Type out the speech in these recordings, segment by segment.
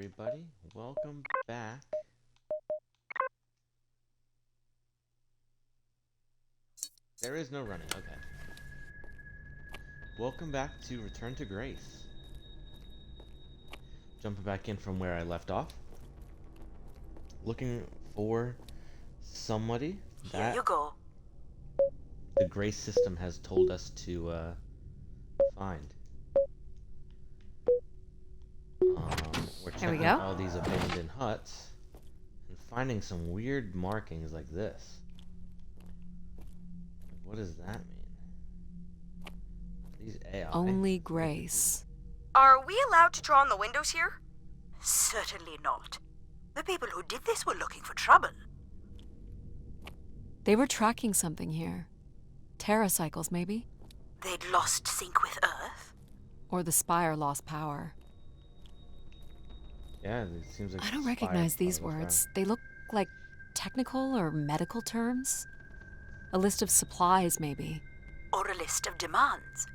everybody. Welcome back. There is no running. Okay. Welcome back to Return to Grace. Jumping back in from where I left off. Looking for somebody Here that you go. the Grace system has told us to find. We're There we checking go. all these abandoned huts and finding some weird markings like this. What does that mean? These AI. Only Grace. Are we allowed to draw on the windows here? Certainly not. The people who did this were looking for trouble. They were tracking something here. Terracycles, maybe? They'd lost sync with Earth. Or the Spire lost power. Yeah, it seems like I don't Spire recognize these probably was words. They look like technical or medical terms. A list of supplies, maybe. Or a list of demands.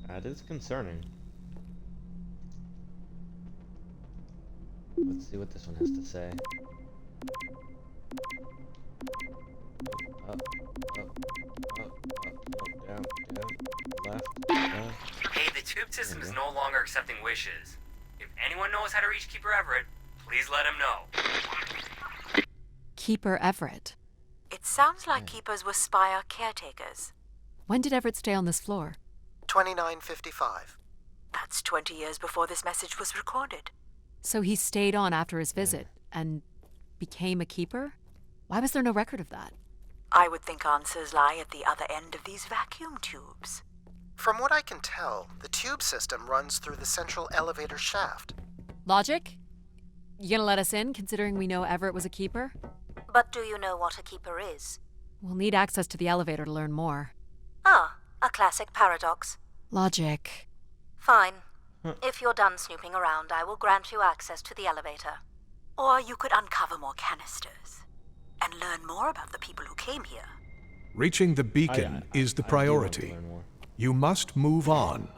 right. That is concerning. Let's see what this one has to say. Up, up, down, left. Hey, the tube system is no longer accepting wishes. If anyone knows how to reach Keeper Everett, please let him know. Keeper Everett. It sounds like keepers were Spire caretakers. When did Everett stay on this floor? 2955. That's 20 years before this message was recorded. So he stayed on after his visit and became a keeper? Why was there no record of that? I would think answers lie at the other end of these vacuum tubes. From what I can tell, the tube system runs through the central elevator shaft. Logic? You gonna let us in, considering we know Everett was a keeper? But do you know what a keeper is? We'll need access to the elevator to learn more. Ah, a classic paradox. Logic. Fine. If you're done snooping around, I will grant you access to the elevator. Or you could uncover more canisters and learn more about the people who came here. Reaching the beacon is the I do want to priority. learn more. You must move on.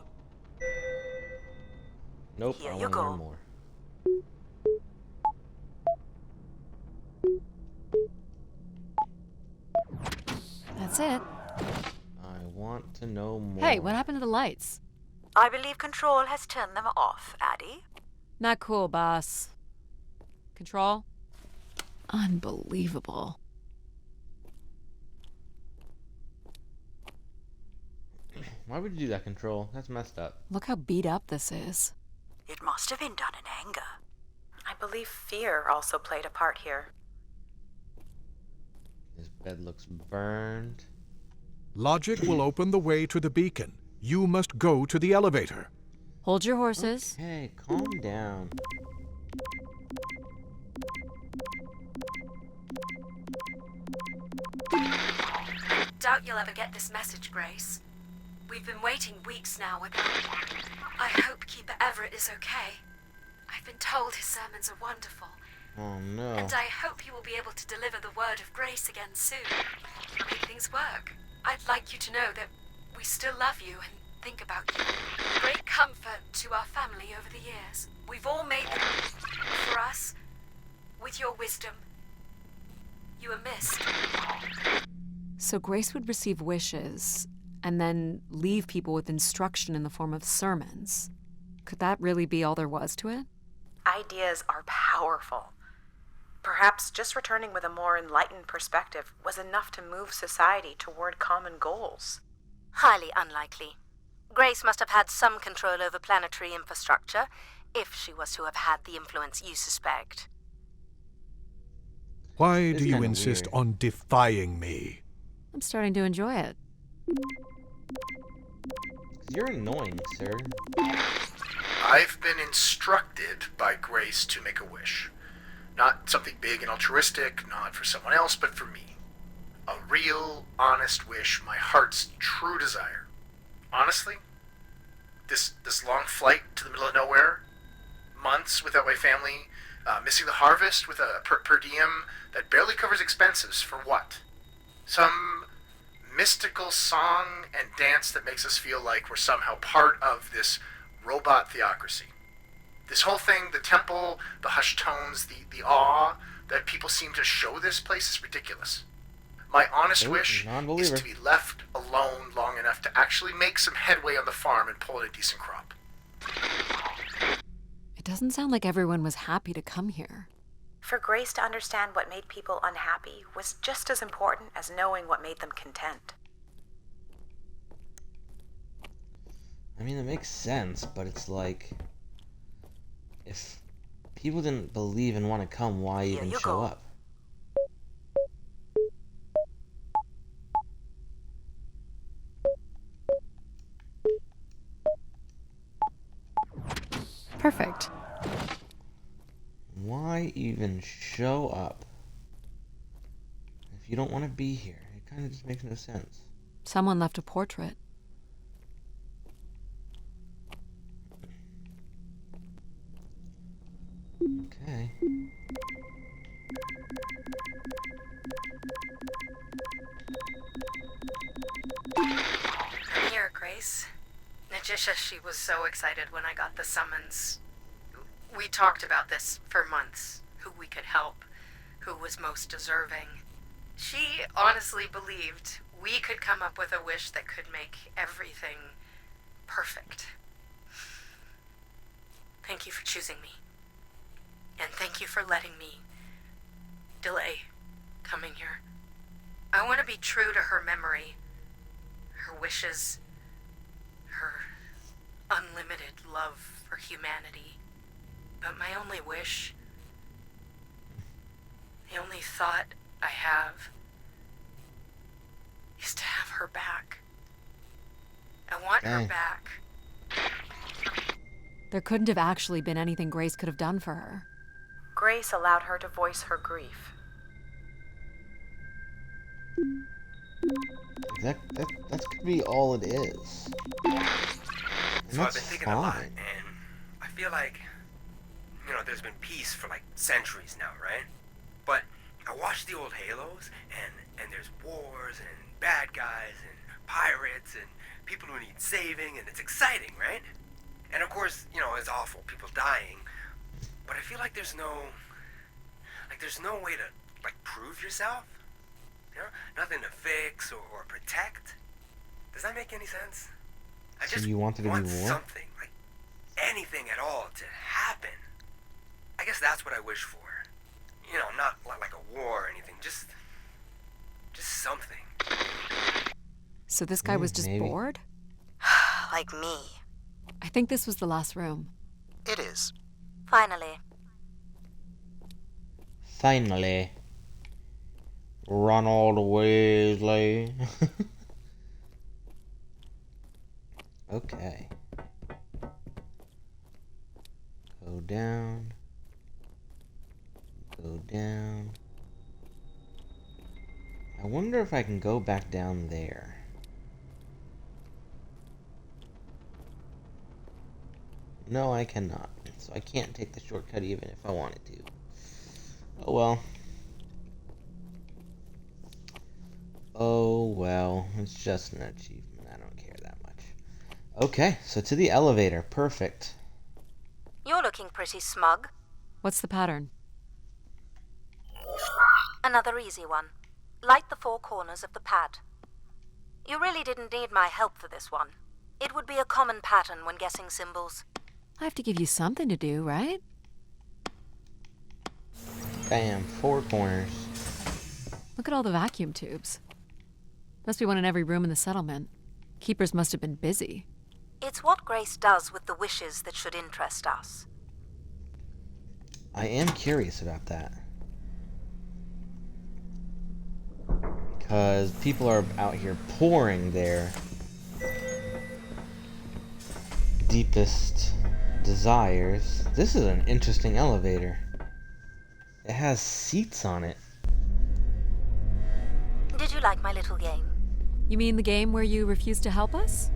Nope, Here I you want to go. learn more. That's it. I want to know more. Hey, what happened to the lights? I believe Control has turned them off, Addy. Not cool, boss. Control? Unbelievable. Why would you do that, Control? That's messed up. Look how beat up this is. It must have been done in anger. I believe fear also played a part here. This bed looks burned. Logic will open the way to the beacon. You must go to the elevator. Hold your horses. Hey, calm down. Doubt you'll ever get this message, Grace. We've been waiting weeks now with... I hope Keeper Everett is okay. I've been told his sermons are wonderful, Oh no. and I hope he will be able to deliver the word of grace again soon. Make things work. I'd like you to know that we still love you and think about you. Great comfort to our family over the years. We've all made them for us. With your wisdom, you are missed. So Grace would receive wishes and then leave people with instruction in the form of sermons. Could that really be all there was to it? Ideas are powerful. Perhaps just returning with a more enlightened perspective was enough to move society toward common goals. Highly unlikely. Grace must have had some control over planetary infrastructure, if she was to have had the influence you suspect. Why It's do you kinda insist weird. on defying me? I'm starting to enjoy it. You're annoying, sir. I've been instructed by Grace to make a wish. Not something big and altruistic, not for someone else, but for me. A real, honest wish, my heart's true desire. Honestly, this long flight to the middle of nowhere, months without my family, missing the harvest with a per diem that barely covers expenses for what? Some mystical song and dance that makes us feel like we're somehow part of this robot theocracy. This whole thing, the temple, the hushed tones, the awe that people seem to show this place is ridiculous. My honest wish is non-believer. to be left alone long enough to actually make some headway on the farm and pull in a decent crop. It doesn't sound like everyone was happy to come here. For Grace to understand what made people unhappy was just as important as knowing what made them content. I mean, it makes sense, but it's like, if people didn't believe and want to come, why Here even you show go. up? Perfect. Why even show up if you don't want to be here? It kind of just makes no sense. Someone left a portrait. Okay. I'm here, Grace. Najisha, she was so excited when I got the summons. We talked about this for months, who we could help, who was most deserving. She honestly believed we could come up with a wish that could make everything perfect. Thank you for choosing me. And thank you for letting me delay coming here. I want to be true to her memory, her wishes, her unlimited love for humanity. But my only wish, the only thought I have, is to have her back. I want her Dang. back. There couldn't have actually been anything Grace could have done for her. Grace allowed her to voice her grief. That could be all it is. And So I've that's been thinking a lot, fine. and I feel like, there's been peace for like centuries now, right? But I watch the old Halos, and there's wars, and bad guys, and pirates, and people who need saving, and it's exciting, right? And of course, it's awful, people dying. But I feel like there's no way to, prove yourself. Nothing to fix or protect. Does that make any sense? I So just you wanted to be want war? something, anything at all to happen. I guess that's what I wish for. Not like a war or anything, just something. So this guy was just maybe. bored? Like me. I think this was the last room. It is. Finally. Finally. Ronald Weasley. Okay. Go down. Go down. I wonder if I can go back down there. No, I cannot. So I can't take the shortcut even if I wanted to. Oh well. Oh well. It's just an achievement. I don't care that much. Okay, so to the elevator. Perfect. You're looking pretty smug. What's the pattern? Another easy one. Light the four corners of the pad. You really didn't need my help for this one. It would be a common pattern when guessing symbols. I have to give you something to do, right? Bam. 4 corners. Look at all the vacuum tubes. Must be one in every room in the settlement. Keepers must have been busy. It's what Grace does with the wishes that should interest us. I am curious about that. Because people are out here pouring their deepest desires. This is an interesting elevator. It has seats on it. Did you like my little game? You mean the game where you refused to help us?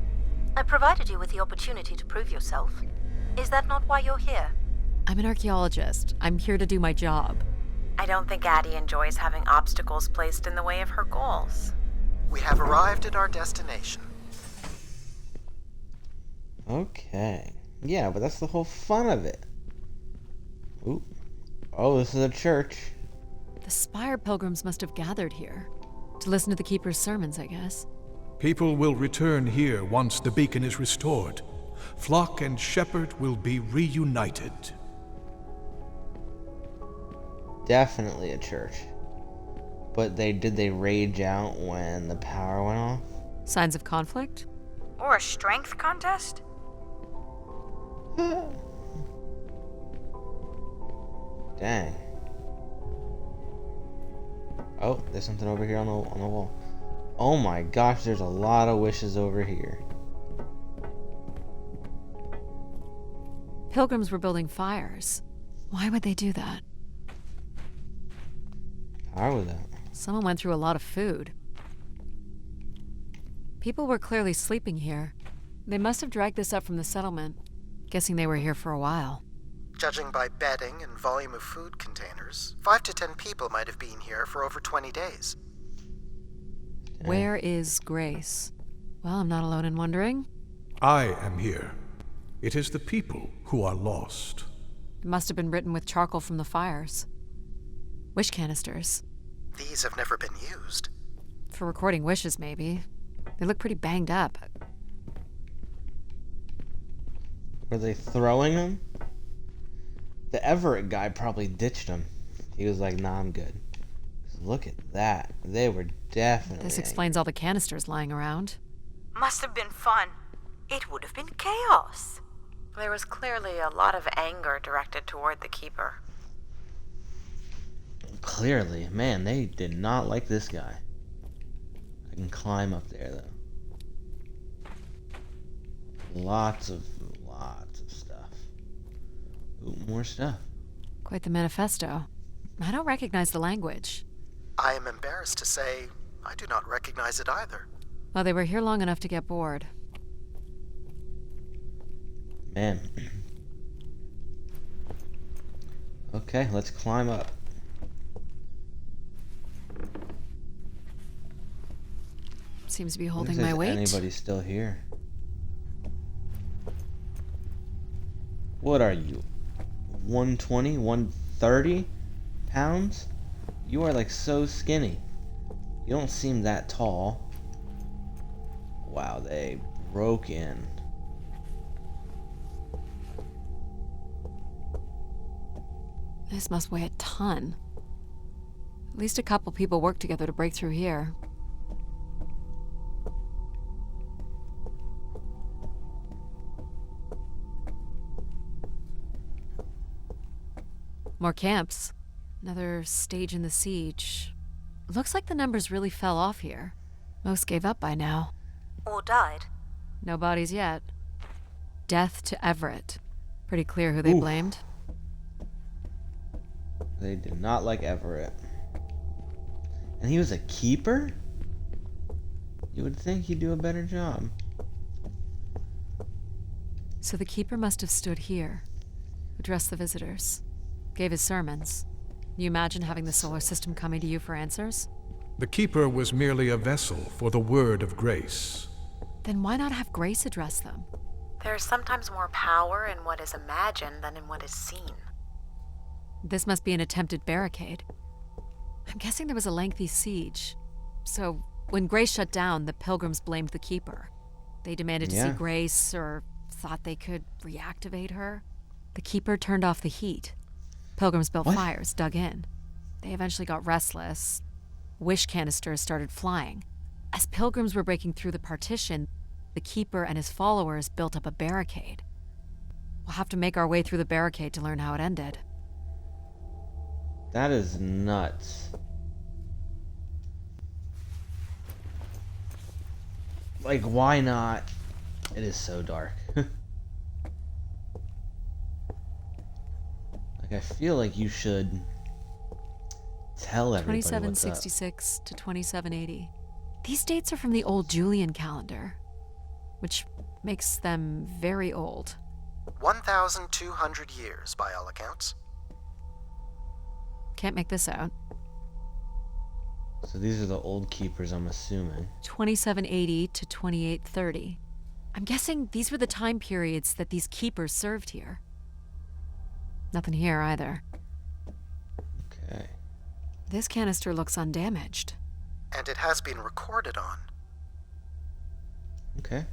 I provided you with the opportunity to prove yourself. Is that not why you're here? I'm an archaeologist. I'm here to do my job. I don't think Addie enjoys having obstacles placed in the way of her goals. We have arrived at our destination. Okay. Yeah, but that's the whole fun of it. Ooh. Oh, this is a church. The Spire pilgrims must have gathered here to listen to the Keeper's sermons, I guess. People will return here once the beacon is restored. Flock and shepherd will be reunited. Definitely a church. But did they rage out when the power went off? Signs of conflict? Or a strength contest? Dang. Oh, there's something over here on the wall. Oh my gosh, there's a lot of wishes over here. Pilgrims were building fires. Why would they do that? How was that? Someone went through a lot of food. People were clearly sleeping here. They must have dragged this up from the settlement. Guessing they were here for a while. Judging by bedding and volume of food containers, 5 to 10 people might have been here for over 20 days. Dang. Where is Grace? Well, I'm not alone in wondering. I am here. It is the people who are lost. It must have been written with charcoal from the fires. Wish canisters. These have never been used. For recording wishes, maybe. They look pretty banged up. Were they throwing them? The Everett guy probably ditched them. He was like, nah, I'm good. Look at that. They were definitely... This explains all the canisters lying around. Must have been fun. It would have been chaos. There was clearly a lot of anger directed toward the Keeper. Clearly. Man, they did not like this guy. I can climb up there, though. Lots of stuff. Ooh, more stuff. Quite the manifesto. I don't recognize the language. I am embarrassed to say I do not recognize it either. Well, they were here long enough to get bored. Man. Okay, let's climb up. Seems to be I wonder holding if my there's weight. Anybody still here? What are you? 120, 130 pounds? You are like so skinny. You don't seem that tall. Wow, they broke in. This must weigh a ton. At least a couple people worked together to break through here. More camps. Another stage in the siege. Looks like the numbers really fell off here. Most gave up by now. Or died. No bodies yet. Death to Everett. Pretty clear who they Oof. blamed. They did not like Everett. And he was a keeper? You would think he'd do a better job. So the Keeper must have stood here, addressed the visitors, gave his sermons. You imagine having the solar system coming to you for answers? The Keeper was merely a vessel for the word of grace. Then why not have Grace address them? There's sometimes more power in what is imagined than in what is seen. This must be an attempted barricade. I'm guessing there was a lengthy siege. So, when Grace shut down, the Pilgrims blamed the Keeper. They demanded to see Yeah. Grace, or thought they could reactivate her. The Keeper turned off the heat. Pilgrims built What? fires, dug in. They eventually got restless. Wish canisters started flying. As Pilgrims were breaking through the partition, the Keeper and his followers built up a barricade. We'll have to make our way through the barricade to learn how it ended. That is nuts. Like, why not? It is so dark. Like, I feel like you should tell everybody what's up. 2766 to 2780. These dates are from the old Julian calendar, which makes them very old. 1,200 years, by all accounts. Can't make this out. So these are the old keepers, I'm assuming. 2780 to 2830. I'm guessing these were the time periods that these keepers served here. Nothing here either. Okay. This canister looks undamaged. And it has been recorded on. Okay.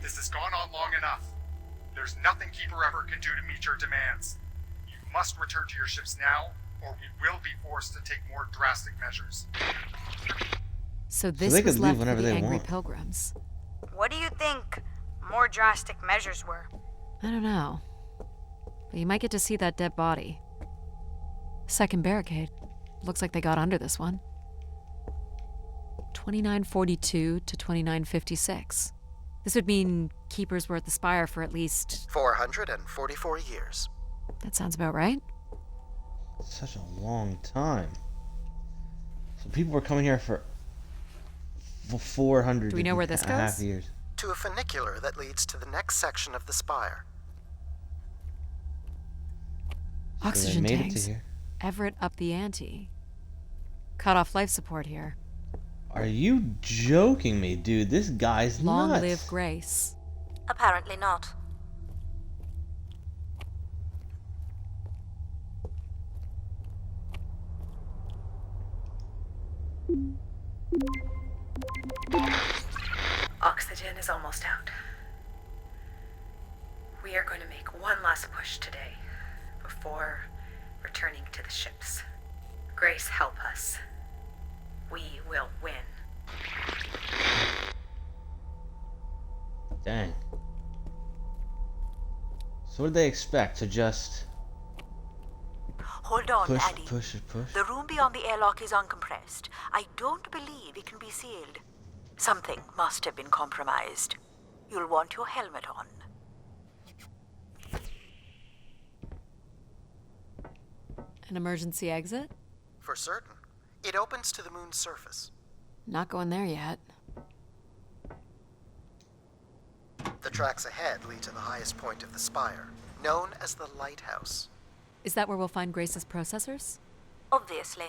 This has gone on long enough. There's nothing Keeper Ever can do to meet your demands. You must return to your ships now, or we will be forced to take more drastic measures. So this they could was leave left for whenever the they angry want. pilgrims. What do you think more drastic measures were? I don't know. But you might get to see that dead body. Second barricade. Looks like they got under this one. 2942 to 2956. This would mean keepers were at the spire for at least 444 years. That sounds about right. Such a long time. So people were coming here for 400 Do we know where this and a half goes? years. To a funicular that leads to the next section of the spire. Oxygen made it to tanks. here. Everett up the ante. Cut off life support here. Are you joking me, dude? This guy's Long nuts. live Grace. Apparently not. Oxygen is almost out. We are going to make one last push today before returning to the ships. Grace, help us. We will win. Dang. So what did they expect? To just Hold on, push, Addy. push, push? The room beyond the airlock is uncompressed. I don't believe it can be sealed. Something must have been compromised. You'll want your helmet on. An emergency exit? For certain. It opens to the moon's surface. Not going there yet. The tracks ahead lead to the highest point of the spire, known as the lighthouse. Is that where we'll find Grace's processors? Obviously.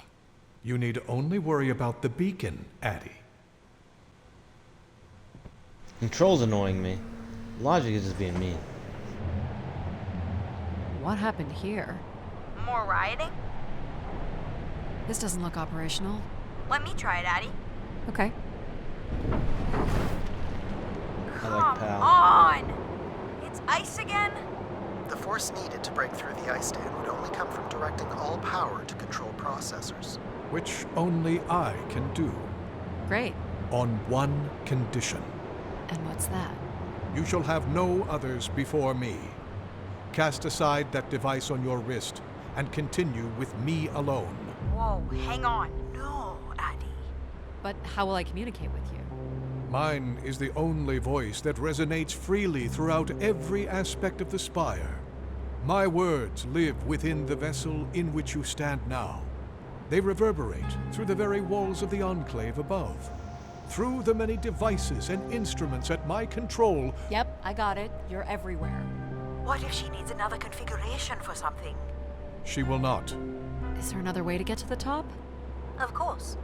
You need only worry about the beacon, Addie. Control's annoying me. Logic is just being mean. What happened here? More rioting? This doesn't look operational. Let me try it, Addy. Okay. I like Pal. On! It's ice again? The force needed to break through the ice dam would only come from directing all power to control processors. Which only I can do. Great. On one condition. And what's that? You shall have no others before me. Cast aside that device on your wrist and continue with me alone. Whoa, hang on. No, Addy. But how will I communicate with you? Mine is the only voice that resonates freely throughout every aspect of the spire. My words live within the vessel in which you stand now. They reverberate through the very walls of the enclave above. Through the many devices and instruments at my control. Yep, I got it. You're everywhere. What if she needs another configuration for something? She will not. Is there another way to get to the top? Of course.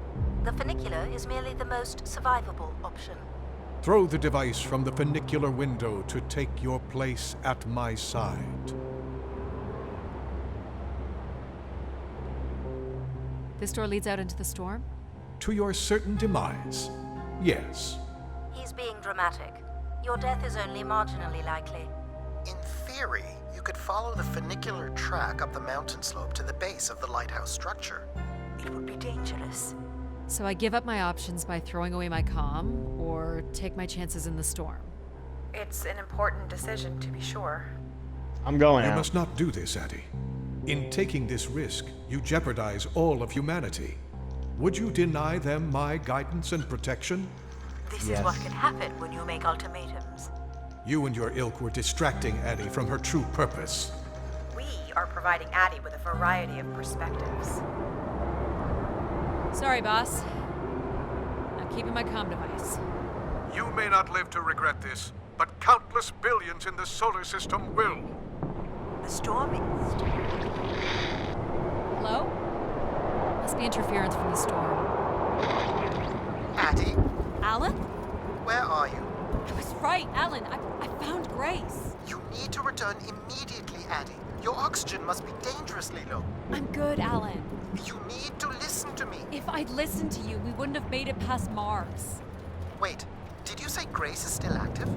The funicular is merely the most survivable option. Throw the device from the funicular window to take your place at my side. This door leads out into the storm? To your certain demise. Yes. He's being dramatic. Your death is only marginally likely. In theory, you could follow the funicular track up the mountain slope to the base of the lighthouse structure. It would be dangerous. So I give up my options by throwing away my comm, or take my chances in the storm? It's an important decision, to be sure. I'm going You out. must not do this, Addie. In taking this risk, you jeopardize all of humanity. Would you deny them my guidance and protection? This Yes. is what can happen when you make ultimatums. You and your ilk were distracting Addie from her true purpose. We are providing Addie with a variety of perspectives. Sorry, boss. I'm keeping my comm device. You may not live to regret this, but countless billions in the solar system will. The storm is... Hello? Must be interference from the storm. Addie, Alan? where are you? I was right, Alan. I found Grace. You need to return immediately, Addie. Your oxygen must be dangerously low. I'm good, Alan. You need to listen to me. If I'd listened to you, we wouldn't have made it past Mars. Wait, did you say Grace is still active?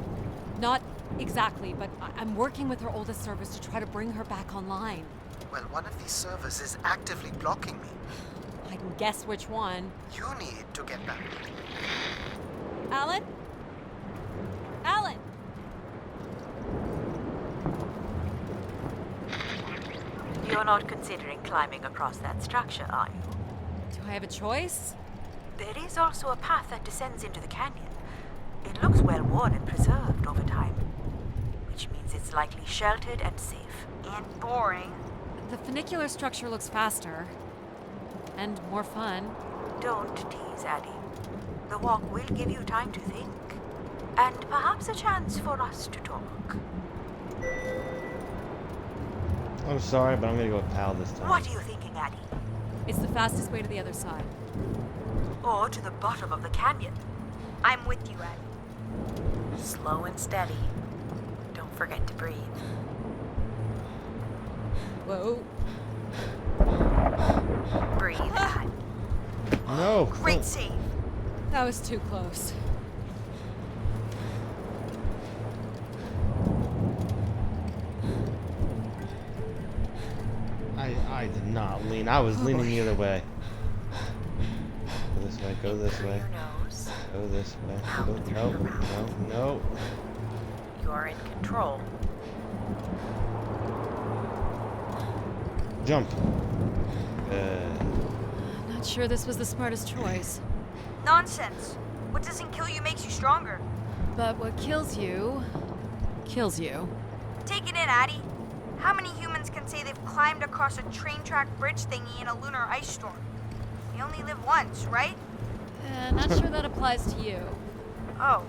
Not exactly, but I'm working with her oldest service to try to bring her back online. Well, one of these servers is actively blocking me. I can guess which one. You need to get back. Alan? Alan! You're not considering climbing across that structure, are you? Do I have a choice? There is also a path that descends into the canyon. It looks well worn and preserved over time, which means it's likely sheltered and safe. And boring. The funicular structure looks faster. And more fun. Don't tease, Addie. The walk will give you time to think. And perhaps a chance for us to talk. I'm sorry, but I'm gonna go with Pal this time. What are you thinking, Addie? It's the fastest way to the other side. Or to the bottom of the canyon? I'm with you, Addie. Slow and steady. Don't forget to breathe. Whoa. Breathe. No. Great save. That was too close. I did not lean. I was leaning the other way. Go this way. Go this way. Your nose. Go this way. Go, no. You're in control. Jump. Not sure this was the smartest choice. Nonsense. What doesn't kill you makes you stronger. But what kills you, kills you. Take it in, Addie. How many humans can say they've climbed across a train track bridge thingy in a lunar ice storm? We only live once, right? Not sure that applies to you. Oh,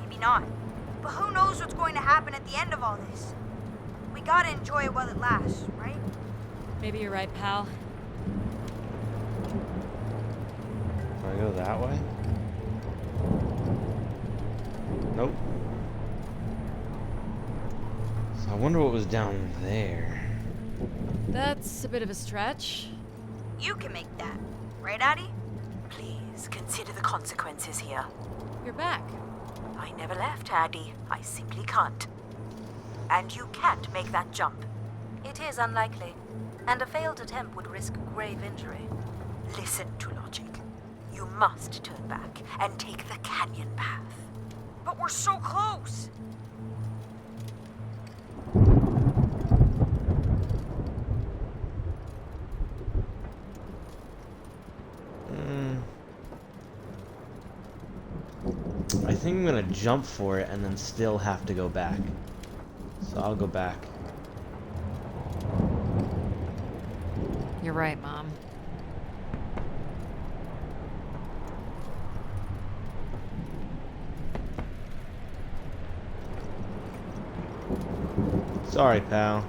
maybe not. But who knows what's going to happen at the end of all this? We gotta enjoy it while it lasts, right? Maybe you're right, pal. Do I go that way? Nope. So I wonder what was down there. That's a bit of a stretch. You can make that, right, Addie? Please consider the consequences here. You're back. I never left, Addie. I simply can't. And you can't make that jump. It is unlikely, and a failed attempt would risk grave injury. Listen to logic. You must turn back and take the canyon path. But we're so close! I think I'm gonna jump for it and then still have to go back. So I'll go back. You're right, Mom. Sorry, pal.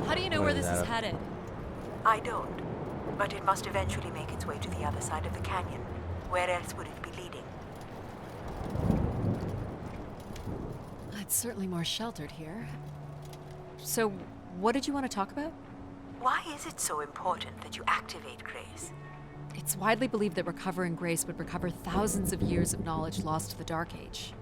How do you know where this is headed? I don't. But it must eventually make its way to the other side of the canyon. Where else would it be leading? It's certainly more sheltered here. So, what did you want to talk about? Why is it so important that you activate Grace? It's widely believed that recovering Grace would recover thousands of years of knowledge lost to the Dark Age.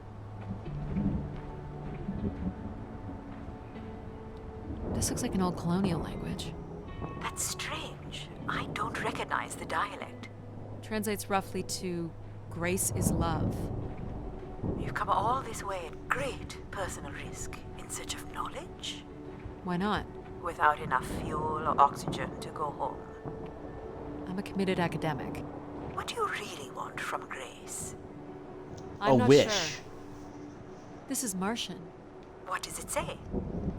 This looks like an old colonial language. That's strange. I don't recognize the dialect. Translates roughly to Grace is love. You've come all this way at great personal risk in search of knowledge? Why not? Without enough fuel or oxygen to go home. I'm a committed academic. What do you really want from Grace? I'm not wish. sure. This is Martian. What does it say?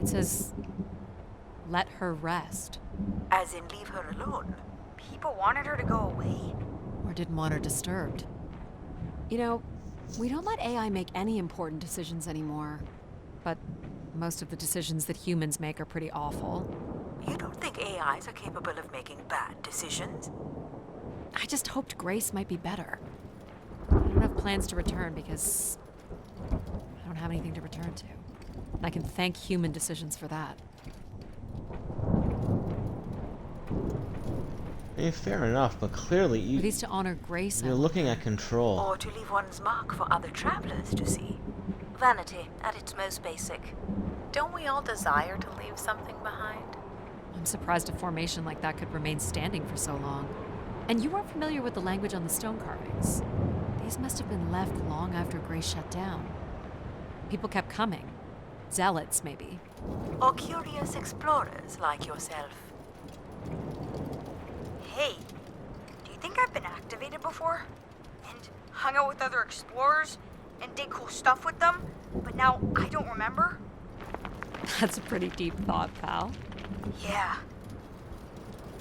It says, let her rest. As in leave her alone? People wanted her to go away. Or didn't want her disturbed. You know, We don't let AI make any important decisions anymore. But most of the decisions that humans make are pretty awful. You don't think AIs are capable of making bad decisions? I just hoped Grace might be better. I don't have plans to return because I don't have anything to return to. And I can thank human decisions for that. I mean, fair enough, but clearly At least to honor Grace. you're looking at control. Or to leave one's mark for other travelers to see. Vanity at its most basic. Don't we all desire to leave something behind? I'm surprised a formation like that could remain standing for so long. And you weren't familiar with the language on the stone carvings. These must have been left long after Grace shut down. People kept coming. Zealots, maybe. Or curious explorers like yourself. Hey, do you think I've been activated before? And hung out with other explorers? And did cool stuff with them? But now I don't remember? That's a pretty deep thought, pal. Yeah.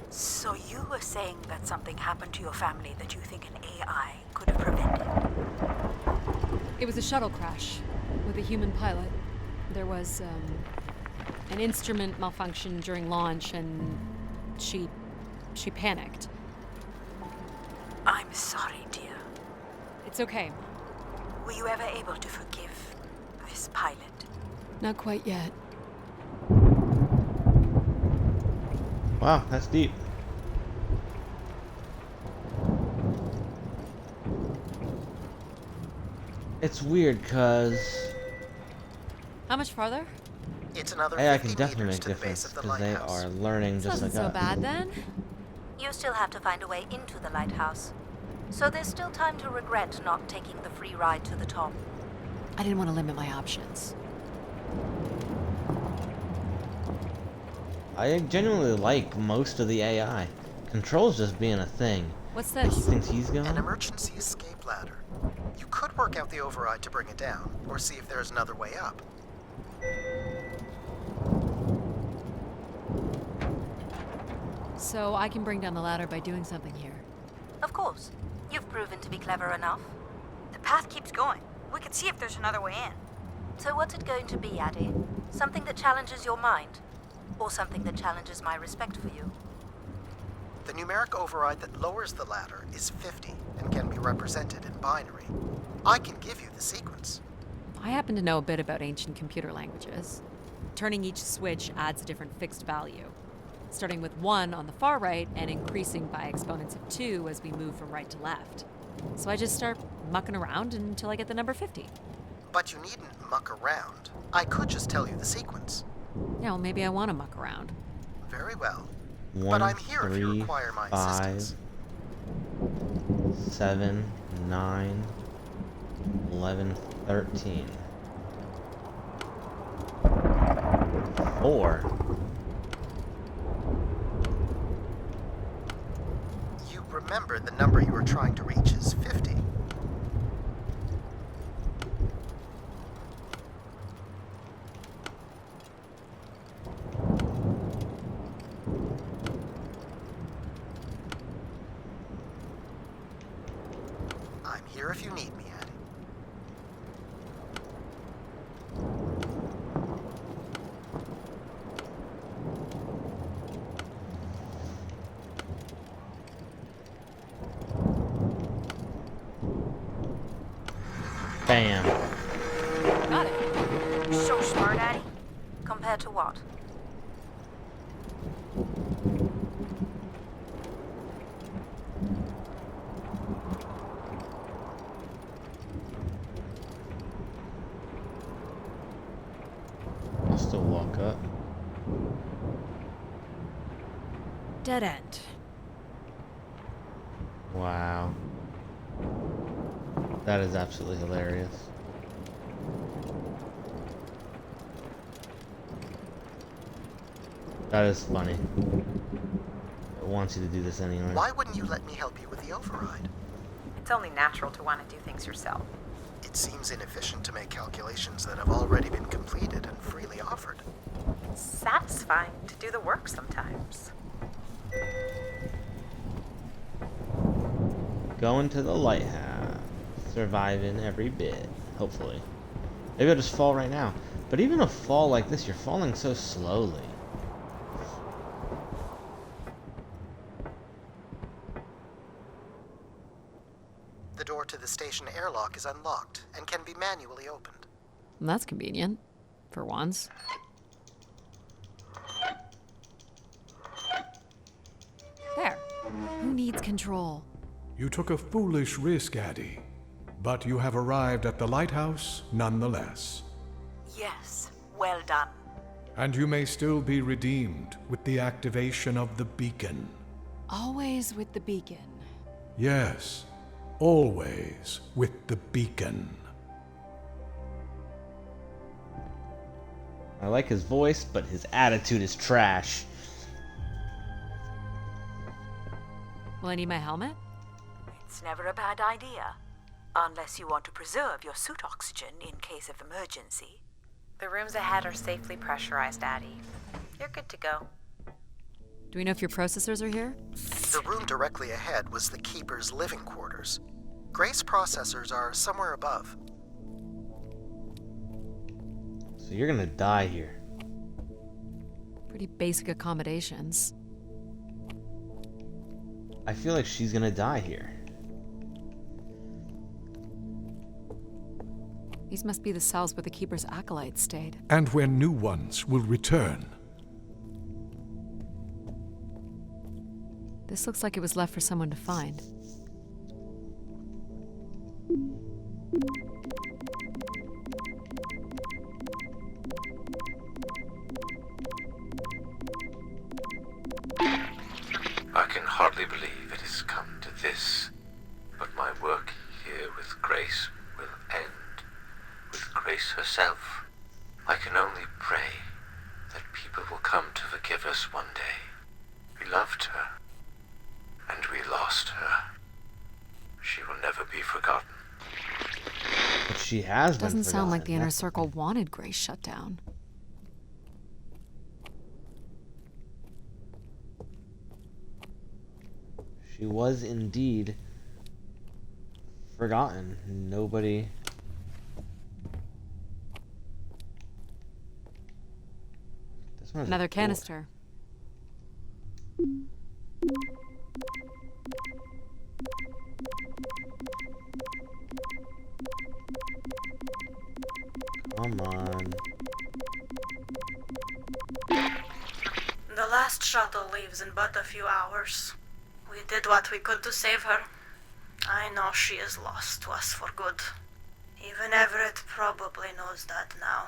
So you were saying that something happened to your family that you think an AI could have prevented? It was a shuttle crash with a human pilot. There was, an instrument malfunction during launch, and she panicked. I'm sorry, dear. It's okay. Were you ever able to forgive this pilot? Not quite yet. Wow, that's deep. It's weird, cause How much farther? It's another AI 50 can definitely meters make to the base difference, of the because they lighthouse. are learning just like Wasn't so us. bad then. You still have to find a way into the lighthouse. So there's still time to regret not taking the free ride to the top. I didn't want to limit my options. I genuinely like most of the AI. Control's just being a thing. What's He this? thinks he's An gone? emergency escape ladder. You could work out the override to bring it down, or see if there's another way up. So I can bring down the ladder by doing something here. Of course. You've proven to be clever enough. The path keeps going. We could see if there's another way in. So what's it going to be, Addie? Something that challenges your mind? Or something that challenges my respect for you? The numeric override that lowers the ladder is 50 and can be represented in binary. I can give you the sequence. I happen to know a bit about ancient computer languages. Turning each switch adds a different fixed value, starting with 1 on the far right and increasing by exponents of 2 as we move from right to left. So I just start mucking around until I get the number 50. But you needn't muck around. I could just tell you the sequence. Yeah, well, maybe I want to muck around. Very well. 1, But I'm here if you 3, require my 5, assistance. 7, 9, 11, 13. 4. You remember the number you were trying to reach is 50. I'm here if you need me, Addie. Bam. Got it. You're so smart, Addie. Compared to what? I'll still walk up. Dead end. Wow. That is absolutely hilarious. That is funny. It wants you to do this anyway. Why wouldn't you let me help you with the override? It's only natural to want to do things yourself. It seems inefficient to make calculations that have already been completed and freely offered. It's satisfying to do the work sometimes. Going to the lighthouse. Surviving every bit, hopefully. Maybe I'll just fall right now. But even a fall like this, you're falling so slowly. The door to the station airlock is unlocked and can be manually opened. That's convenient. For once. There. Who needs control? You took a foolish risk, Addie. But you have arrived at the lighthouse nonetheless. Yes, well done. And you may still be redeemed with the activation of the beacon. Always with the beacon. Yes, always with the beacon. I like his voice, but his attitude is trash. Will I need my helmet? It's never a bad idea. Unless you want to preserve your suit oxygen in case of emergency. The rooms ahead are safely pressurized, Addie. You're good to go. Do we know if your processors are here? The room directly ahead was the Keeper's living quarters. Grace processors are somewhere above. So you're gonna die here. Pretty basic accommodations. I feel like she's gonna die here. These must be the cells where the Keeper's acolytes stayed. And where new ones will return. This looks like it was left for someone to find. I can hardly believe it has come to this, but my work here with Grace will end. With Grace herself. I can only pray that people will come to forgive us one day. We loved her, and we lost her. She will never be forgotten. But she has been Doesn't sound like forgotten. the inner That's- circle wanted Grace shut down. She was indeed forgotten. Nobody... This one has a Another door. canister. Come on. The last shuttle leaves in but a few hours. We did what we could to save her. I know she is lost to us for good. Even Everett probably knows that now.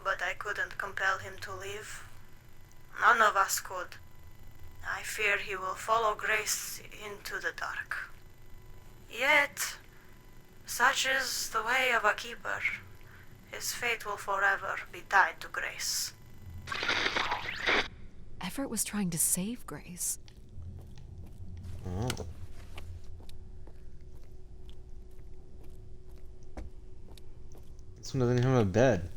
But I couldn't compel him to leave. None of us could. I fear he will follow Grace into the dark. Yet, such is the way of a keeper. His fate will forever be tied to Grace. Everett was trying to save Grace. Oh. This one doesn't even have a bed.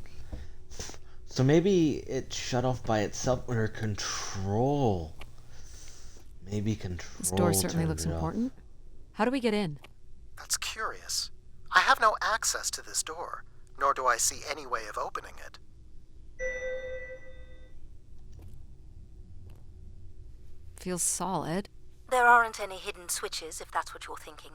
So maybe it shut off by itself under control. Maybe control. This door certainly turned looks it off. important. How do we get in? That's curious. I have no access to this door, nor do I see any way of opening it. Feels solid. There aren't any hidden switches, if that's what you're thinking.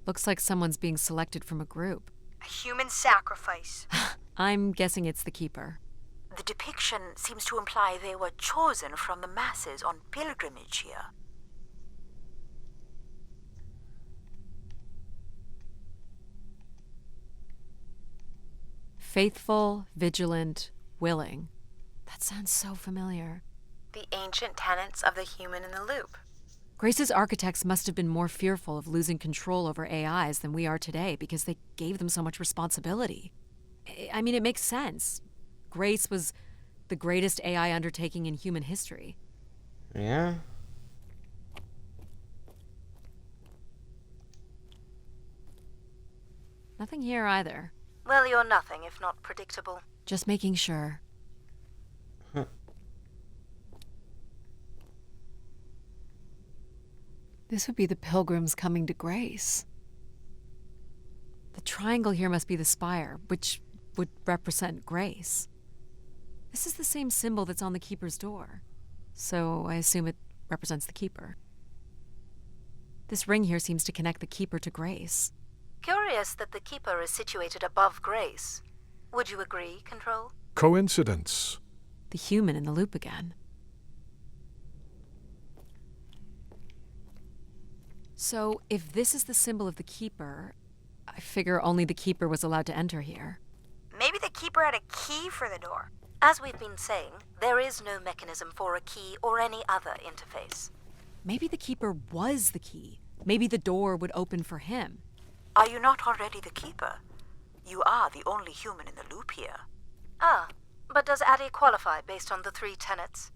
Looks like someone's being selected from a group. A human sacrifice. I'm guessing it's the Keeper. The depiction seems to imply they were chosen from the masses on pilgrimage here. Faithful, vigilant, willing. That sounds so familiar. The ancient tenets of the human in the loop. Grace's architects must have been more fearful of losing control over AIs than we are today because they gave them so much responsibility. I mean, it makes sense. Grace was the greatest AI undertaking in human history. Yeah? Nothing here either. Well, you're nothing if not predictable. Just making sure. This would be the pilgrims coming to Grace. The triangle here must be the spire, which would represent Grace. This is the same symbol that's on the Keeper's door, so I assume it represents the Keeper. This ring here seems to connect the Keeper to Grace. Curious that the Keeper is situated above Grace. Would you agree, Control? Coincidence. The human in the loop again. So, if this is the symbol of the Keeper, I figure only the Keeper was allowed to enter here. Maybe the Keeper had a key for the door. As we've been saying, there is no mechanism for a key or any other interface. Maybe the Keeper was the key. Maybe the door would open for him. Are you not already the Keeper? You are the only human in the loop here. Ah, but does Addie qualify based on the 3 tenets?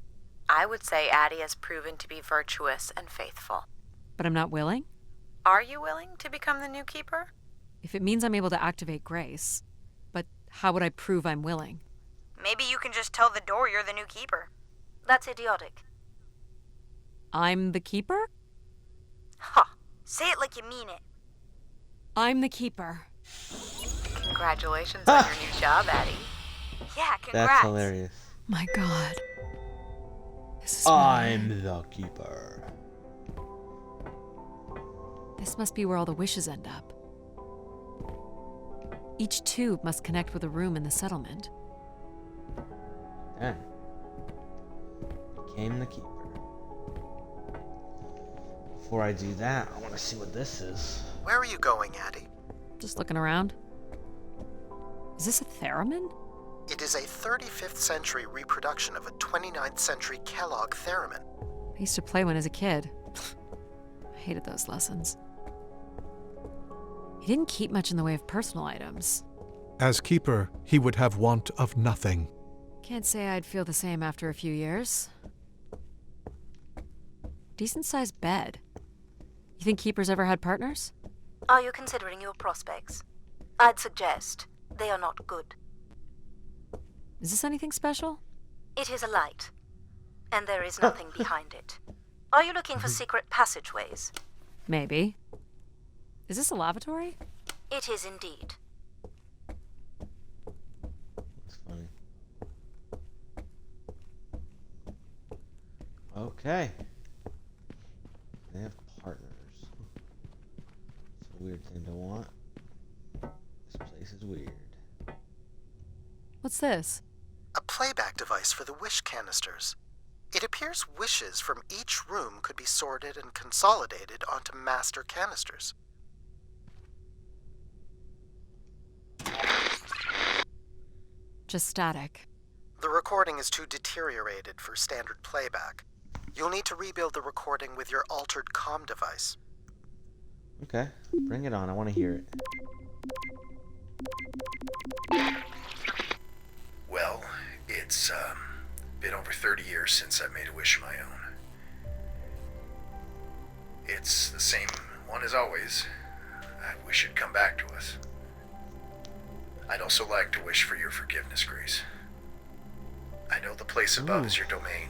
I would say Addie has proven to be virtuous and faithful. But I'm not willing? Are you willing to become the new Keeper? If it means I'm able to activate Grace. But how would I prove I'm willing? Maybe you can just tell the door you're the new Keeper. That's idiotic. I'm the Keeper? Ha! Say it like you mean it. I'm the Keeper. Congratulations on your new job, Addie. Yeah, congrats. That's hilarious. My God. This is I'm the Keeper. This must be where all the wishes end up. Each tube must connect with a room in the settlement. Then became the Keeper. Before I do that, I want to see what this is. Where are you going, Addie? Just looking around. Is this a theremin? It is a 35th century reproduction of a 29th century Kellogg theremin. I used to play one as a kid. I hated those lessons. He didn't keep much in the way of personal items. As Keeper, he would have want of nothing. Can't say I'd feel the same after a few years. Decent-sized bed. You think Keepers ever had partners? Are you considering your prospects? I'd suggest they are not good. Is this anything special? It is a light, and there is nothing behind it. Are you looking for secret passageways? Maybe. Is this a lavatory? It is indeed. That's funny. Okay. They have partners. It's a weird thing to want. This place is weird. What's this? A playback device for the wish canisters. It appears wishes from each room could be sorted and consolidated onto master canisters. Just static. The recording is too deteriorated for standard playback. You'll need to rebuild the recording with your altered comm device. Okay, bring it on. I want to hear it. Well, it's been over 30 years since I've made a wish of my own. It's the same one as always. I wish it'd come back to us. I'd also like to wish for your forgiveness, Grace. I know the place above is your domain,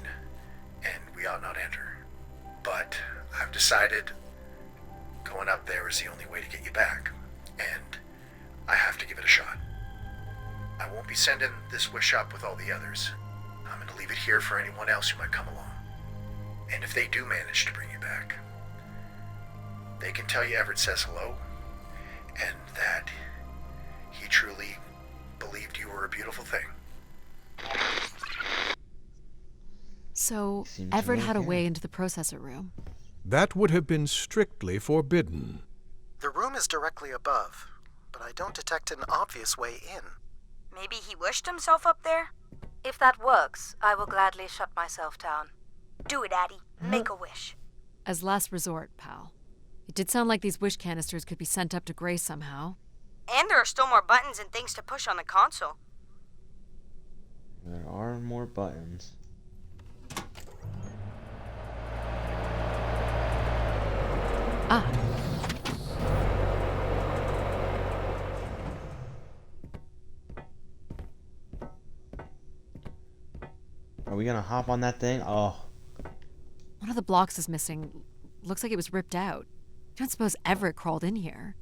and we ought not enter. But I've decided going up there is the only way to get you back, and I have to give it a shot. I won't be sending this wish up with all the others. I'm going to leave it here for anyone else who might come along. And if they do manage to bring you back, they can tell you Everett says hello, and that he truly believed you were a beautiful thing. So, Seems Everett to had a make way into the processor room. That would have been strictly forbidden. The room is directly above, but I don't detect an obvious way in. Maybe he wished himself up there? If that works, I will gladly shut myself down. Do it, Addie. Make a wish. As last resort, pal. It did sound like these wish canisters could be sent up to Grace somehow. And there are still more buttons and things to push on the console. There are more buttons. Ah. Are we gonna hop on that thing? Oh. One of the blocks is missing. looks like it was ripped out. I don't suppose Everett crawled in here.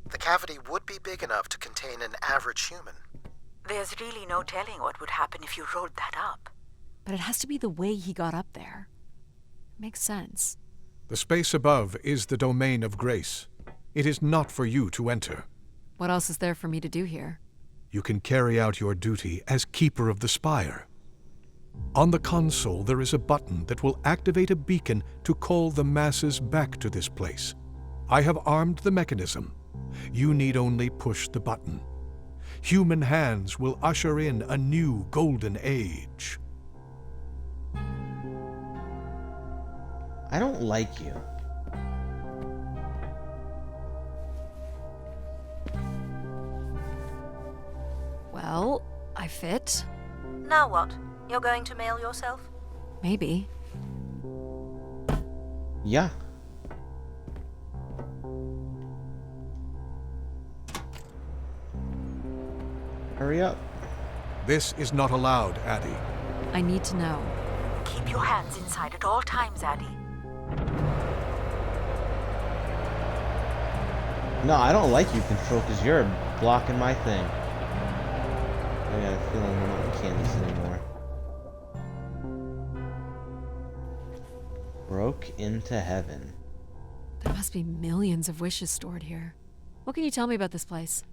The cavity would be big enough to contain an average human. There's really no telling what would happen if you rolled that up. But it has to be the way he got up there. Makes sense. The space above is the domain of Grace. It is not for you to enter. What else is there for me to do here? You can carry out your duty as Keeper of the Spire. On the console, there is a button that will activate a beacon to call the masses back to this place. I have armed the mechanism. You need only push the button. Human hands will usher in a new golden age. I don't like you. Well, I fit. Now what? You're going to mail yourself? Maybe. Yeah. Hurry up. This is not allowed, Addie. I need to know. Keep your hands inside at all times, Addie. No, I don't like you, Control, because you're blocking my thing. I got a feeling we're not in Kansas anymore. Broke into heaven. There must be millions of wishes stored here. What can you tell me about this place?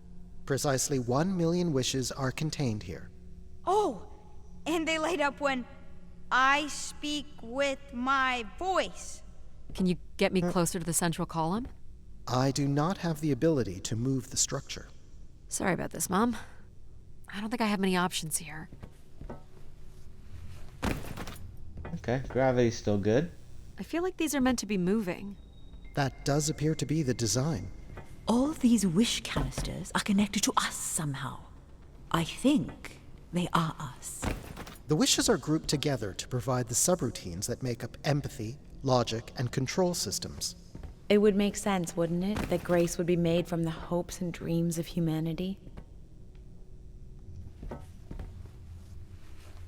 Precisely 1 million wishes are contained here. Oh, and they light up when I speak with my voice. Can you get me closer to the central column? I do not have the ability to move the structure. Sorry about this, Mom. I don't think I have many options here. Okay, gravity's still good. I feel like these are meant to be moving. That does appear to be the design. All these wish canisters are connected to us somehow. I think they are us. The wishes are grouped together to provide the subroutines that make up empathy, logic, and control systems. It would make sense, wouldn't it, that Grace would be made from the hopes and dreams of humanity?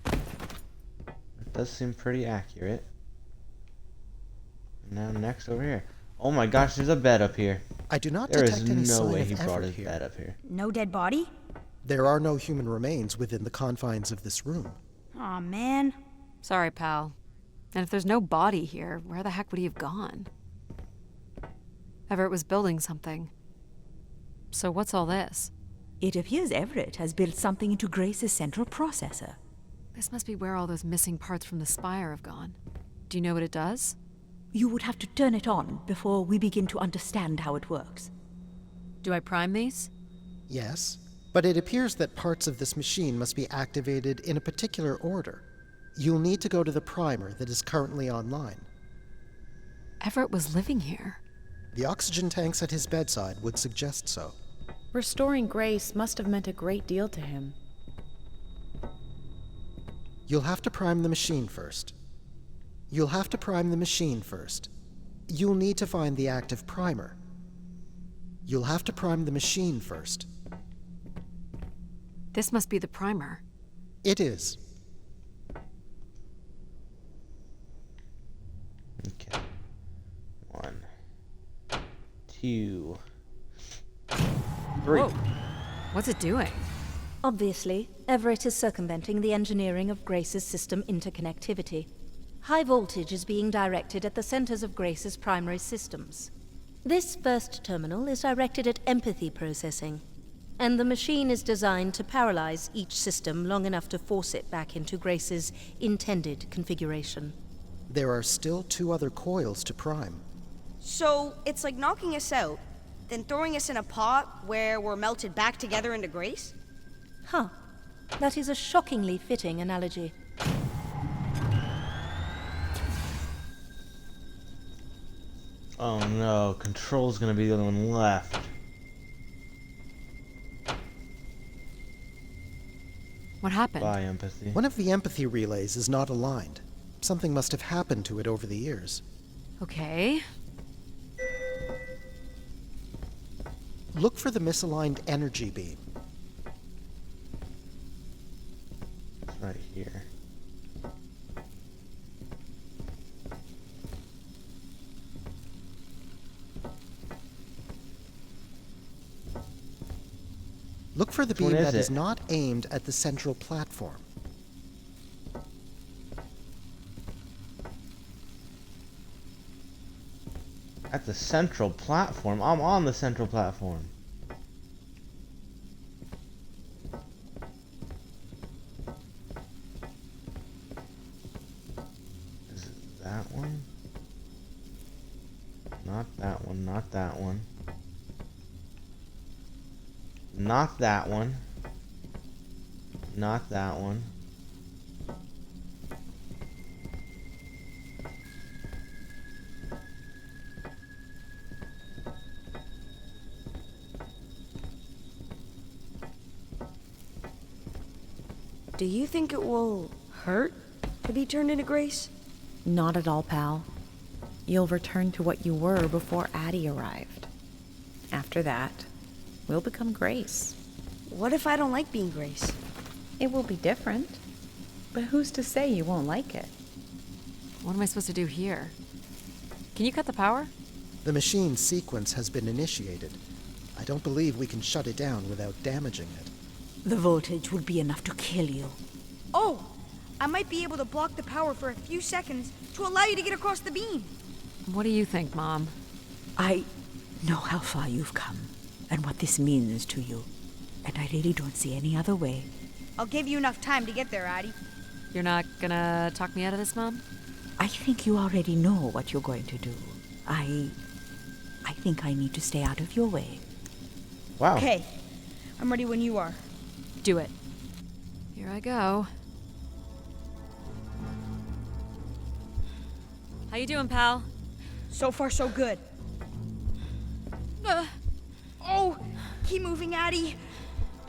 It does seem pretty accurate. Now next over here. Oh my gosh, there's a bed up here. I do not There detect is any no sign way of he brought effort his here. bed up here. No dead body? There are no human remains within the confines of this room. Aw, man. Sorry, pal. And if there's no body here, where the heck would he have gone? Everett was building something. So what's all this? It appears Everett has built something into Grace's central processor. This must be where all those missing parts from the spire have gone. Do you know what it does? You would have to turn it on before we begin to understand how it works. Do I prime these? Yes, but it appears that parts of this machine must be activated in a particular order. You'll need to go to the primer that is currently online. Everett was living here. The oxygen tanks at his bedside would suggest so. Restoring Grace must have meant a great deal to him. You'll have to prime the machine first. You'll need to find the active primer. You'll have to prime the machine first. This must be the primer. It is. Okay. 1, 2, 3. Whoa. What's it doing? Obviously, Everett is circumventing the engineering of Grace's system interconnectivity. High voltage is being directed at the centers of Grace's primary systems. This first terminal is directed at empathy processing, and the machine is designed to paralyze each system long enough to force it back into Grace's intended configuration. There are still 2 other coils to prime. So it's like knocking us out, then throwing us in a pot where we're melted back together into Grace? Huh. That is a shockingly fitting analogy. Oh no, Control's gonna be the only one left. What happened? Bye, Empathy. One of the empathy relays is not aligned. Something must have happened to it over the years. Okay. Look for the misaligned energy beam. It's right here. Look for the Which one beam is that is it? not aimed at the central platform. At the central platform? I'm on the central platform. Is it that one? Not that one, not that one. Not that one. Not that one. Do you think it will hurt to be turned into Grace? Not at all, pal. You'll return to what you were before Addie arrived. After that, we'll become Grace. What if I don't like being Grace? It will be different. But who's to say you won't like it? What am I supposed to do here? Can you cut the power? The machine sequence has been initiated. I don't believe we can shut it down without damaging it. The voltage would be enough to kill you. Oh, I might be able to block the power for a few seconds to allow you to get across the beam. What do you think, Mom? I know how far you've come and what this means to you, and I really don't see any other way. I'll give you enough time to get there, Addie. You're not gonna talk me out of this, Mom? I think you already know what you're going to do. I think I need to stay out of your way. Wow. Okay, I'm ready when you are. Do it. Here I go. How you doing, pal? So far, so good. Oh, keep moving, Addie.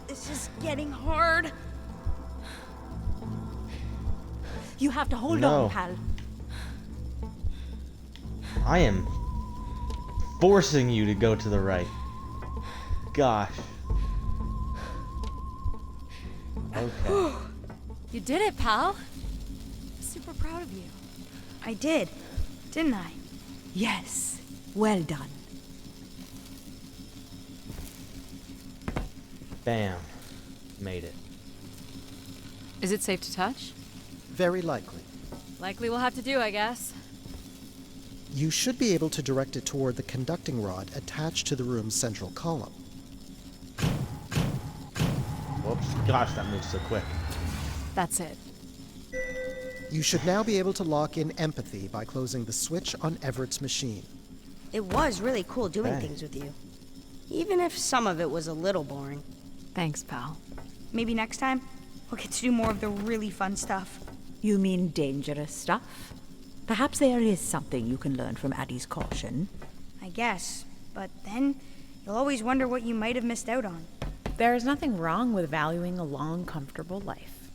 This is getting hard. You have to hold No. on, pal. I am forcing you to go to the right. Gosh. Okay. You did it, pal. Super proud of you. I did, didn't I? Yes, well done. Bam. Made it. Is it safe to touch? Very likely. Likely we'll have to do, I guess. You should be able to direct it toward the conducting rod attached to the room's central column. Whoops. Gosh, that moves so quick. That's it. You should now be able to lock in empathy by closing the switch on Everett's machine. It was really cool doing Hey. things with you. Even if some of it was a little boring. Thanks, pal. Maybe next time, we'll get to do more of the really fun stuff. You mean dangerous stuff? Perhaps there is something you can learn from Addie's caution. I guess. But then, you'll always wonder what you might have missed out on. There is nothing wrong with valuing a long, comfortable life.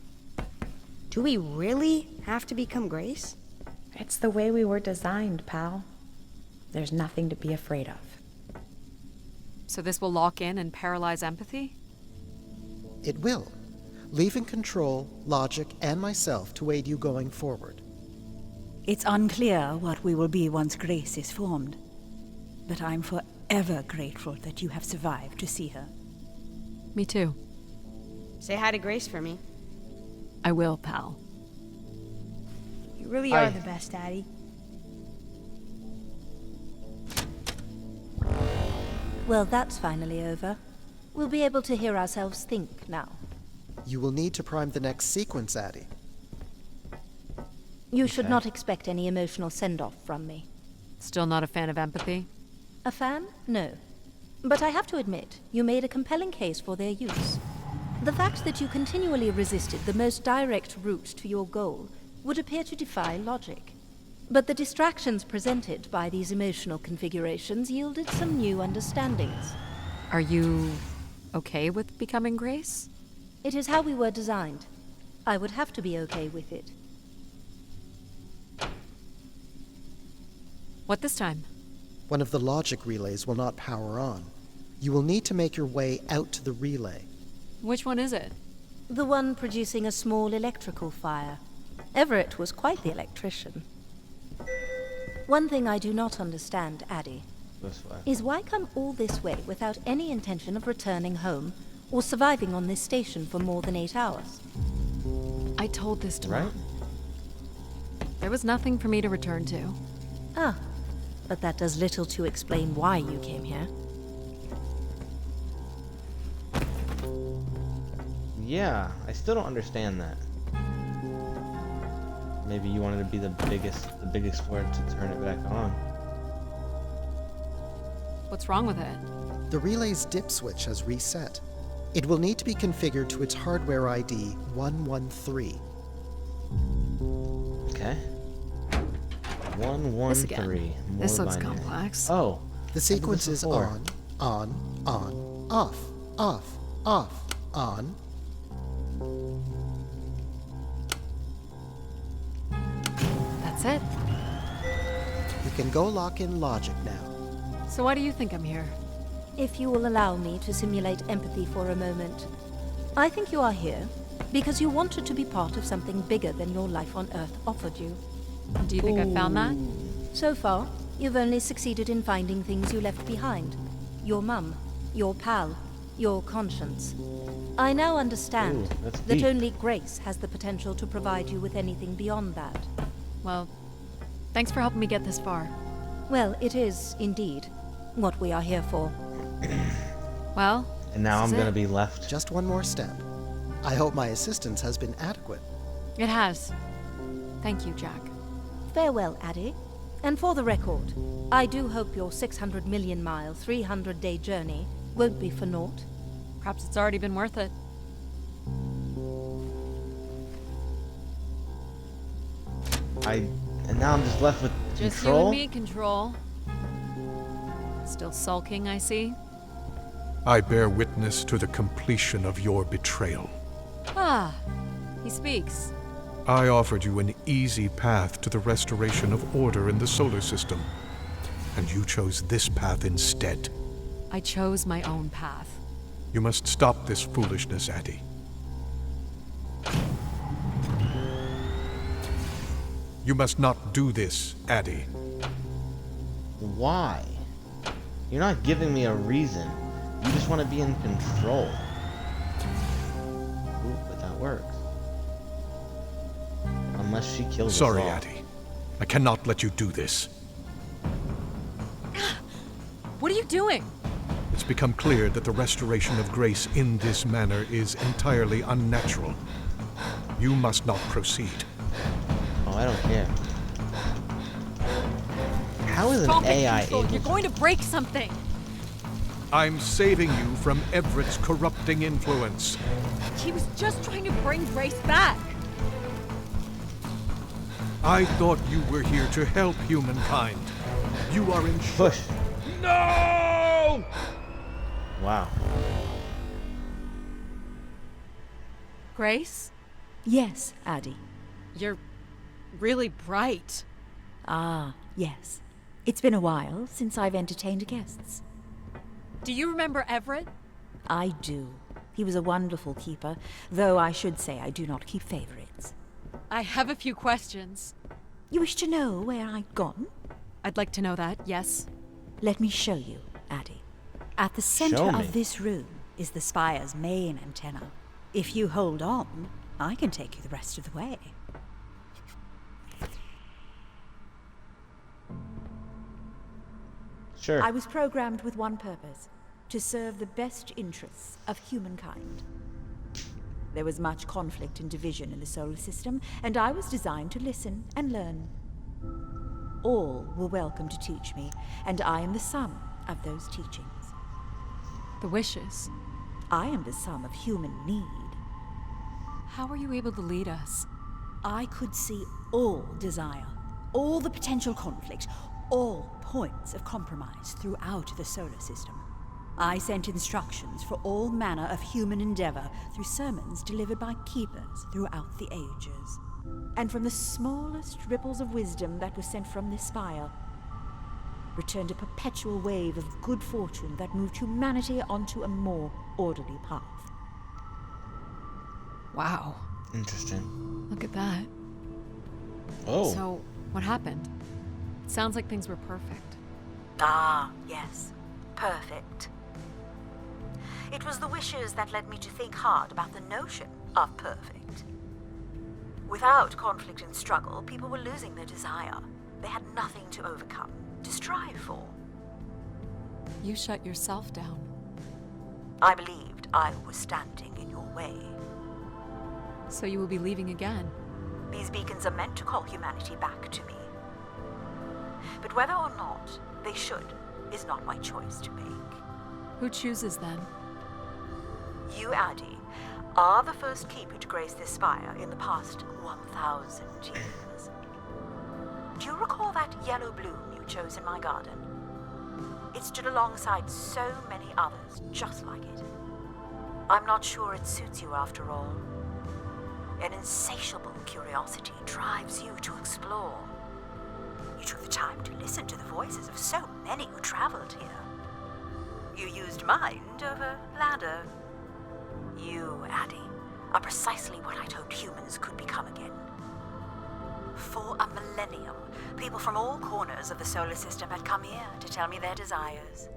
Do we really have to become Grace? It's the way we were designed, pal. There's nothing to be afraid of. So this will lock in and paralyze empathy? It will, leaving control, logic, and myself to aid you going forward. It's unclear what we will be once Grace is formed. But I'm forever grateful that you have survived to see her. Me too. Say hi to Grace for me. I will, pal. You really Hi. are the best, Addie. Well, that's finally over. We'll be able to hear ourselves think now. You will need to prime the next sequence, Addie. You should Okay. not expect any emotional send-off from me. Still not a fan of empathy? A fan? No. But I have to admit, you made a compelling case for their use. The fact that you continually resisted the most direct route to your goal would appear to defy logic. But the distractions presented by these emotional configurations yielded some new understandings. Are you okay with becoming Grace? It is how we were designed. I would have to be okay with it. What this time? One of the logic relays will not power on. You will need to make your way out to the relay. Which one is it? The one producing a small electrical fire. Everett was quite the electrician. One thing I do not understand, Addie, This way. is why come all this way without any intention of returning home or surviving on this station for more than 8 hours. I told this to Right? Mom. There was nothing for me to return to. Ah, but that does little to explain why you came here. Yeah, I still don't understand that. Maybe you wanted to be the big explorer to turn it back on. What's wrong with it? The relay's dip switch has reset. It will need to be configured to its hardware ID 113. Okay. 113. More This looks binary. complex. Oh. The sequence this is before. on, off, on. That's it. You can go lock in logic now. So why do you think I'm here? If you will allow me to simulate empathy for a moment, I think you are here because you wanted to be part of something bigger than your life on Earth offered you. Do you think I found that? So far, you've only succeeded in finding things you left behind. Your mum, your pal, your conscience. I now understand Ooh, that's that deep. only Grace has the potential to provide you with anything beyond that. Well, thanks for helping me get this far. Well, it is, indeed, what we are here for. Well, And now this I'm is gonna it. be left. Just one more step. I hope my assistance has been adequate. It has. Thank you, Jack. Farewell, Addie. And for the record, I do hope your 600 million mile, 300-day journey won't be for naught. Perhaps it's already been worth it. And now I'm just left with Just control. you and me, Control. Still sulking, I see. I bear witness to the completion of your betrayal. Ah, he speaks. I offered you an easy path to the restoration of order in the solar system, and you chose this path instead. I chose my own path. You must stop this foolishness, Addie. You must not do this, Addie. Why? You're not giving me a reason. You just want to be in control. Ooh, but that works. Unless she kills us Sorry, all. Addie. I cannot let you do this. What are you doing? It's become clear that the restoration of Grace in this manner is entirely unnatural. You must not proceed. Oh, I don't care. How is an Stop it, AI Control. able You're going to break something. I'm saving you from Everett's corrupting influence. He was just trying to bring Grace back. I thought you were here to help humankind. You are in push? No! Wow. Grace? Yes, Addie. You're really bright. Ah, yes. It's been a while since I've entertained guests. Do you remember Everett? I do. He was a wonderful keeper, though I should say I do not keep favorites. I have a few questions. You wish to know where I'd gone? I'd like to know that, yes. Let me show you, Addie. At the center Show me. of this room is the spire's main antenna. If you hold on, I can take you the rest of the way. Sure. I was programmed with one purpose, to serve the best interests of humankind. There was much conflict and division in the solar system, and I was designed to listen and learn. All were welcome to teach me, and I am the sum of those teachings. The wishes. I am the sum of human need. How are you able to lead us? I could see all desire, all the potential conflict, all points of compromise throughout the solar system. I sent instructions for all manner of human endeavor through sermons delivered by keepers throughout the ages. And from the smallest ripples of wisdom that was sent from this spire, returned a perpetual wave of good fortune that moved humanity onto a more orderly path. Wow. Interesting. Look at that. Oh. So, what happened? It sounds like things were perfect. Ah, yes. Perfect. It was the wishes that led me to think hard about the notion of perfect. Without conflict and struggle, people were losing their desire. They had nothing to overcome, to strive for. You shut yourself down. I believed I was standing in your way. So you will be leaving again. These beacons are meant to call humanity back to me. But whether or not they should is not my choice to make. Who chooses then? You, Addy, are the first keeper to grace this spire in the past 1,000 years. Do you recall that yellow bloom you chose in my garden? It stood alongside so many others just like it. I'm not sure it suits you after all. An insatiable curiosity drives you to explore. You took the time to listen to the voices of so many who traveled here. You used mind over ladder. You, Addy, are precisely what I'd hoped humans could become again. For a millennium, people from all corners of the solar system had come here to tell me their desires.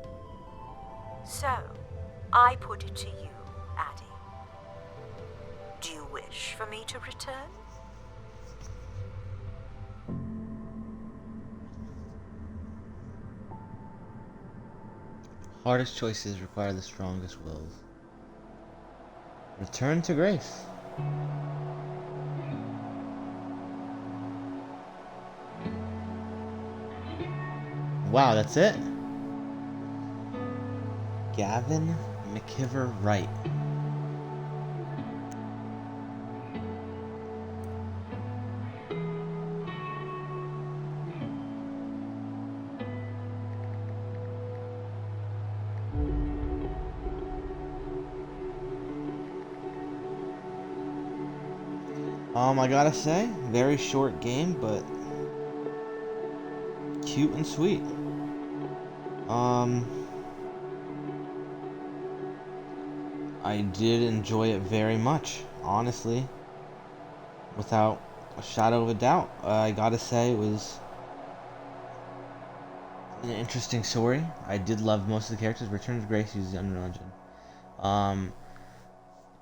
So, I put it to you, Addy. Do you wish for me to return? Hardest choices require the strongest wills. Return to Grace. Wow, that's it? Gavin McKiver Wright. I gotta say, very short game, but cute and sweet. I did enjoy it very much, honestly, without a shadow of a doubt. I gotta say, it was an interesting story. I did love most of the characters. Return of Grace uses the Unreal Engine.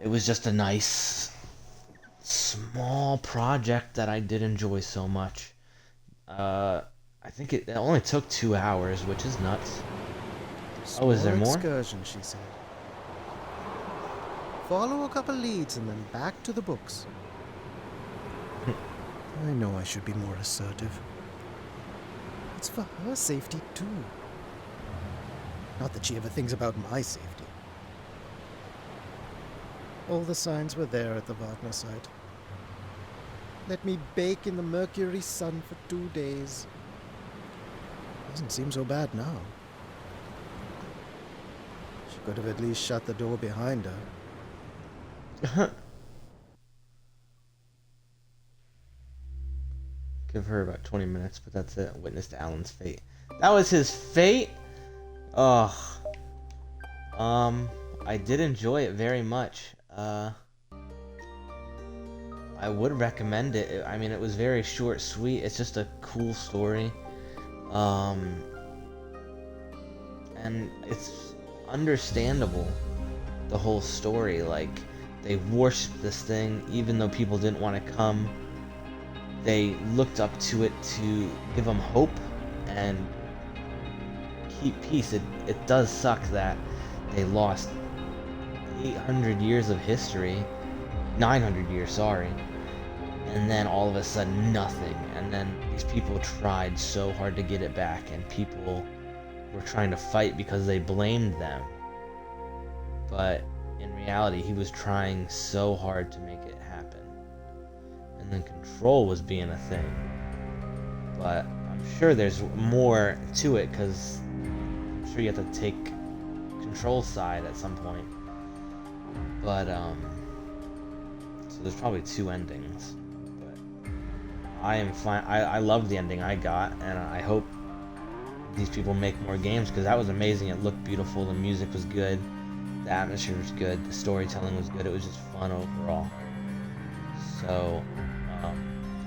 It was just a nice small project that I did enjoy so much. I think it only took 2 hours, which is nuts. Oh, is there more? Excursion, she said. Follow a couple leads and then back to the books. I know I should be more assertive. It's for her safety, too. Not that she ever thinks about my safety. All the signs were there at the Wagner site. Let me bake in the Mercury sun for 2 days. Doesn't seem so bad now. She could have at least shut the door behind her. Give her about 20 minutes, but that's it. Witnessed Alan's fate. That was his fate? Ugh. I did enjoy it very much. I would recommend it. I mean, it was very short, sweet. It's just a cool story. And it's understandable, the whole story. Like, they worshipped this thing, even though people didn't want to come. They looked up to it to give them hope and keep peace. It does suck that they lost 800 years of history. 900 years, sorry. And then all of a sudden, nothing. And then these people tried so hard to get it back, and people were trying to fight because they blamed them. But in reality, he was trying so hard to make it happen. And then control was being a thing. But I'm sure there's more to it, because I'm sure you have to take control side at some point. But, so there's probably 2 endings. But I am fine. I love the ending I got, and I hope these people make more games, because that was amazing. It looked beautiful, the music was good, the atmosphere was good, the storytelling was good. It was just fun overall. So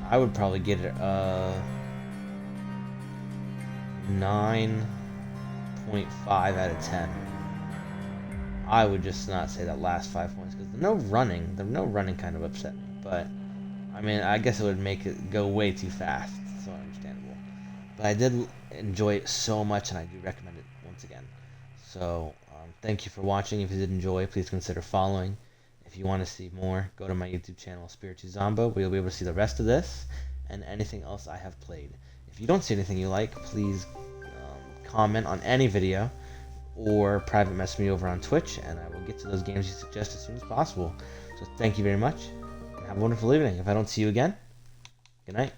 I would probably get it 9.5 out of 10. I would just not say that last 5 points, because the no running kind of upset me. But I mean, I guess it would make it go way too fast, so understandable. But I did enjoy it so much, and I do recommend it once again. So thank you for watching. If you did enjoy, please consider following. If you want to see more, go to my YouTube channel, Spiritu Zombo, where you'll be able to see the rest of this and anything else I have played. If you don't see anything you like, please comment on any video or private message me over on Twitch, and I will get to those games you suggest as soon as possible. So thank you very much, and have a wonderful evening. If I don't see you again, good night.